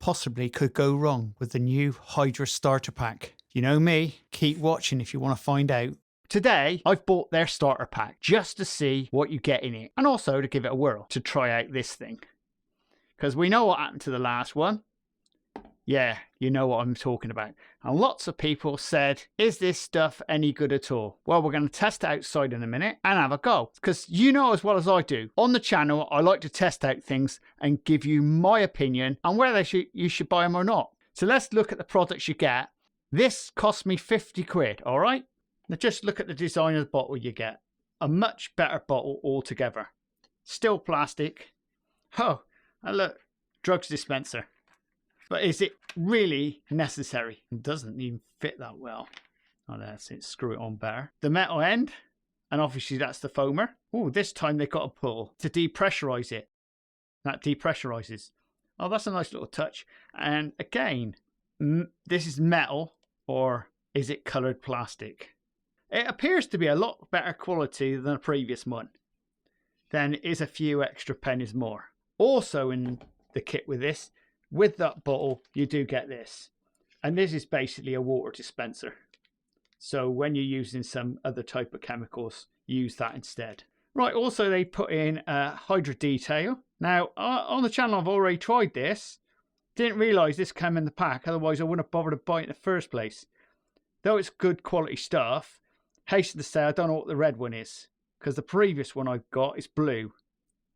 possibly could go wrong with the new Hydra starter pack? You know me, keep watching if you want to find out. Today, I've bought their starter pack just to see what you get in it, and also to give it a whirl, to try out this thing. Because we know what happened to the last one. Yeah, you know what I'm talking about. And lots of people said, is this stuff any good at all? Well, we're going to test it outside in a minute and have a go. Because you know as well as I do, on the channel, I like to test out things and give you my opinion on whether you should buy them or not. So let's look at the products you get. This cost me 50 quid, all right? Now just look at the design of the bottle you get. A much better bottle altogether. Still plastic. Oh, and look, drugs dispenser. But is it really necessary? It doesn't even fit that well. Oh, that's it. Screw it on better. The metal end, and obviously that's the foamer. Oh, this time they've got a pull to depressurize it. That depressurizes. Oh, that's a nice little touch. And again, this is metal, or is it colored plastic? It appears to be a lot better quality than the previous one. Then it is a few extra pennies more. Also in the kit with this, with that bottle, you do get this. And this is basically a water dispenser. So when you're using some other type of chemicals, use that instead. Right, also they put in a Hydra detail. Now, on the channel I've already tried this. Didn't realise this came in the pack, otherwise I wouldn't have bothered to buy it in the first place. Though it's good quality stuff, hasten to say I don't know what the red one is. Because the previous one I've got is blue.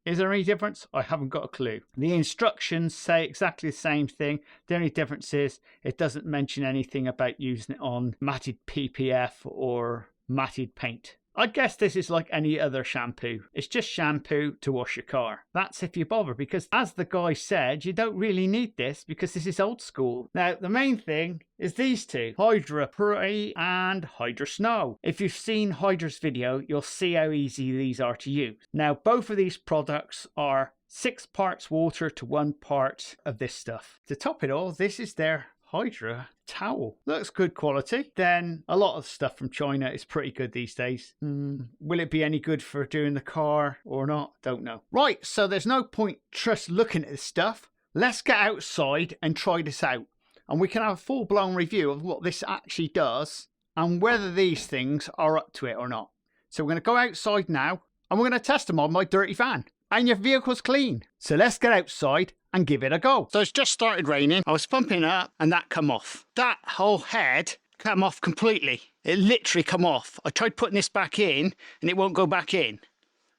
Is there any difference? I haven't got a clue. The instructions say exactly the same thing. The only difference is it doesn't mention anything about using it on matted PPF or matted paint. I guess this is like any other shampoo. It's just shampoo to wash your car. That's if you bother, because as the guy said, you don't really need this because this is old school. Now, the main thing is these two, Hydra Pre and Hydra Snow. If you've seen Hydra's video, you'll see how easy these are to use. Now, both of these products are 6 parts water to 1 part of this stuff. To top it all, this is their Hydra towel. Looks good quality. Then a lot of stuff from China is pretty good these days. Will it be any good for doing the car or not? Don't know. Right, so there's no point just looking at this stuff. Let's get outside and try this out. And we can have a full-blown review of what this actually does and whether these things are up to it or not. So we're going to go outside now and we're going to test them on my dirty van. And your vehicle's clean. So let's get outside and give it a go. So it's just started raining. I was pumping up and that come off. That whole head come off completely. It literally come off. I tried putting this back in and it won't go back in.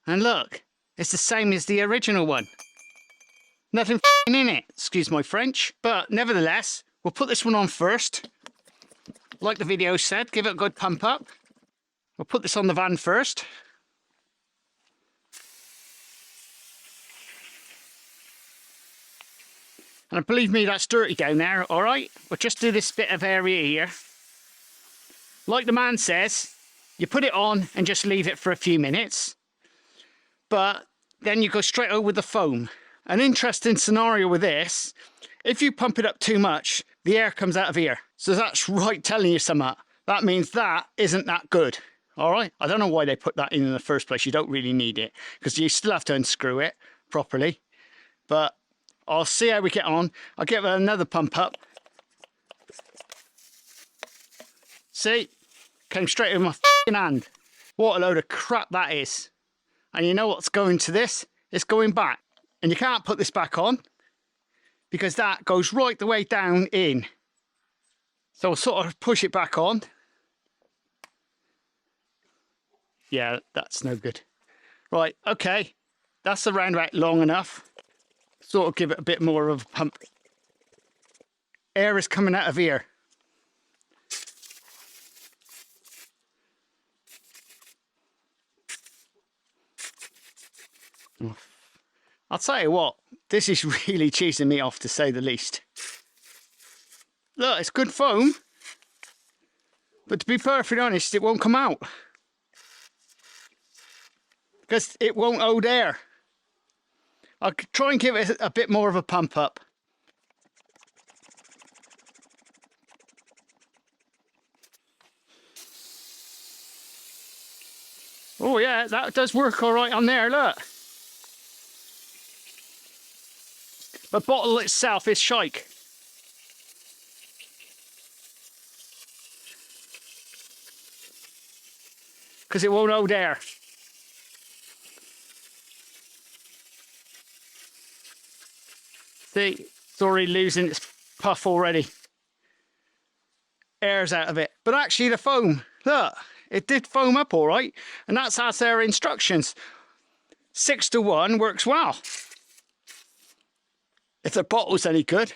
And look, it's the same as the original one. Nothing in it, excuse my French. But nevertheless, we'll put this one on first. Like the video said, give it a good pump up. We'll put this on the van first. And believe me, that's dirty down there, all right? We'll just do this bit of area here. Like the man says, you put it on and just leave it for a few minutes. But then you go straight over with the foam. An interesting scenario with this, if you pump it up too much, the air comes out of here. So that's right telling you something. That means that isn't that good, all right? I don't know why they put that in the first place. You don't really need it, because you still have to unscrew it properly. But I'll see how we get on. I'll give it another pump up. See? Came straight in my f***ing hand. What a load of crap that is. And you know what's going to this? It's going back. And you can't put this back on because that goes right the way down in. So I'll sort of push it back on. Yeah, that's no good. Right, okay. That's the roundabout long enough. Sort of give it a bit more of a pump. Air is coming out of here. I'll tell you what, this is really cheesing me off to say the least. Look, it's good foam, but to be perfectly honest, it won't come out. Because it won't hold air. I'll try and give it a bit more of a pump up. Oh yeah, that does work all right on there, look. The bottle itself is shite. because it won't hold air. See, it's already losing its puff already. Air's out of it. But actually the foam, look, it did foam up all right. And that's as their instructions. 6-to-1 works well. If the bottle's any good.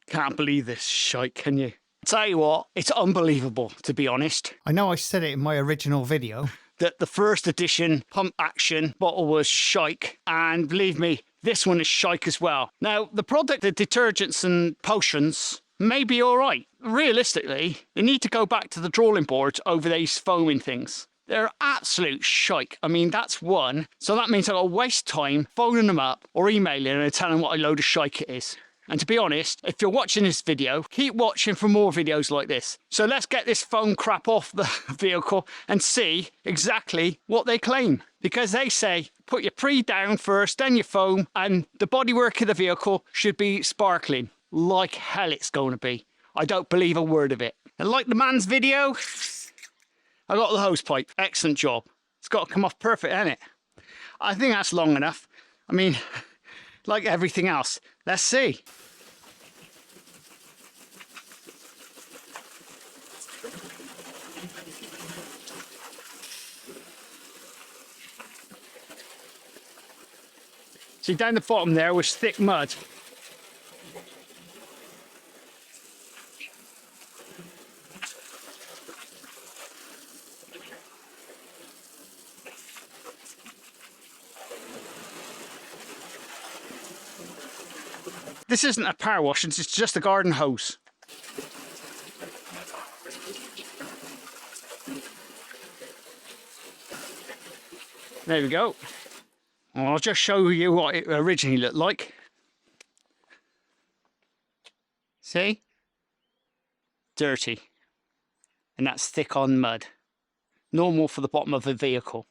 Can't believe this shite, can you? Tell you what, it's unbelievable, to be honest. I know I said it in my original video. That the first edition pump action bottle was shike. And believe me, this one is shike as well. Now, the product, the detergents and potions, may be all right. Realistically, they need to go back to the drawing board over these foaming things. They're absolute shite. I mean, that's one. So that means I've got to waste time phoning them up or emailing and telling them what a load of shite it is. And to be honest, if you're watching this video, keep watching for more videos like this. So let's get this foam crap off the vehicle and see exactly what they claim. Because they say, put your pre down first, then your foam, and the bodywork of the vehicle should be sparkling. Like hell it's going to be. I don't believe a word of it. And like the man's video, I got the hose pipe. Excellent job. It's got to come off perfect, hasn't it? I think that's long enough. I mean, like everything else. Let's see. See, down the bottom there was thick mud. This isn't a power wash, it's just a garden hose. There we go. Well, I'll just show you what it originally looked like. See? Dirty. And that's thick on mud. Normal for the bottom of a vehicle.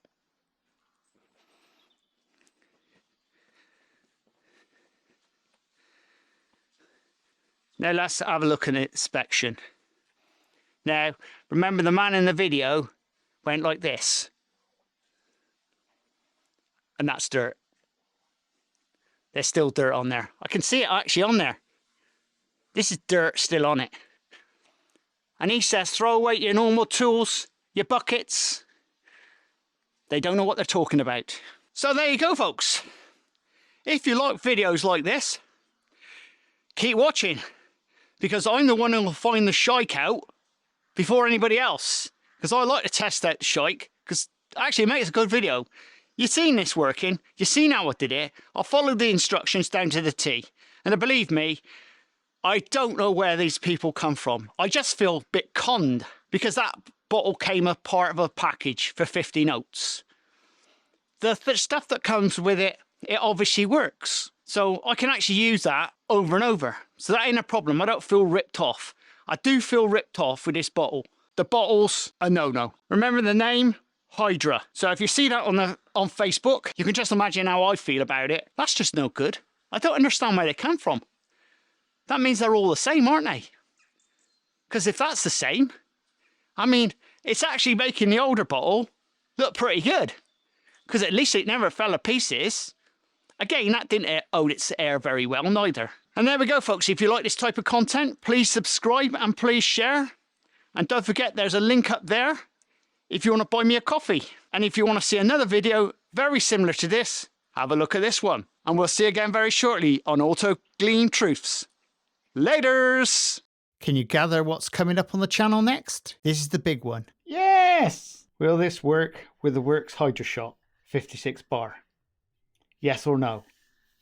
Now let's have a look at the inspection. Now, remember the man in the video went like this. And that's dirt. There's still dirt on there. I can see it actually on there. This is dirt still on it. And he says throw away your normal tools, your buckets. They don't know what they're talking about. So there you go, folks. If you like videos like this, keep watching. Because I'm the one who will find the shike out before anybody else. Because I like to test out the shike. Because actually it makes a good video. You've seen this working. You've seen how I did it. I followed the instructions down to the T. And believe me, I don't know where these people come from. I just feel a bit conned. Because that bottle came a part of a package for 50 notes. The stuff that comes with it, it obviously works. So I can actually use that over and over. So that ain't a problem. I don't feel ripped off. I do feel ripped off with this bottle. The bottle's a no-no. Remember the name? Hydra. So if you see that on Facebook, you can just imagine how I feel about it. That's just no good. I don't understand where they come from. That means they're all the same, aren't they? Because if that's the same, I mean, it's actually making the older bottle look pretty good. Because at least it never fell to pieces. Again, that didn't hold its air very well, neither. And there we go, folks. If you like this type of content, please subscribe and please share. And don't forget, there's a link up there if you want to buy me a coffee. And if you want to see another video very similar to this, have a look at this one. And we'll see you again very shortly on Auto Gleam Truths. Laters! Can you gather what's coming up on the channel next? This is the big one. Yes! Will this work with the Works Hydra Shot 56 bar? Yes or no?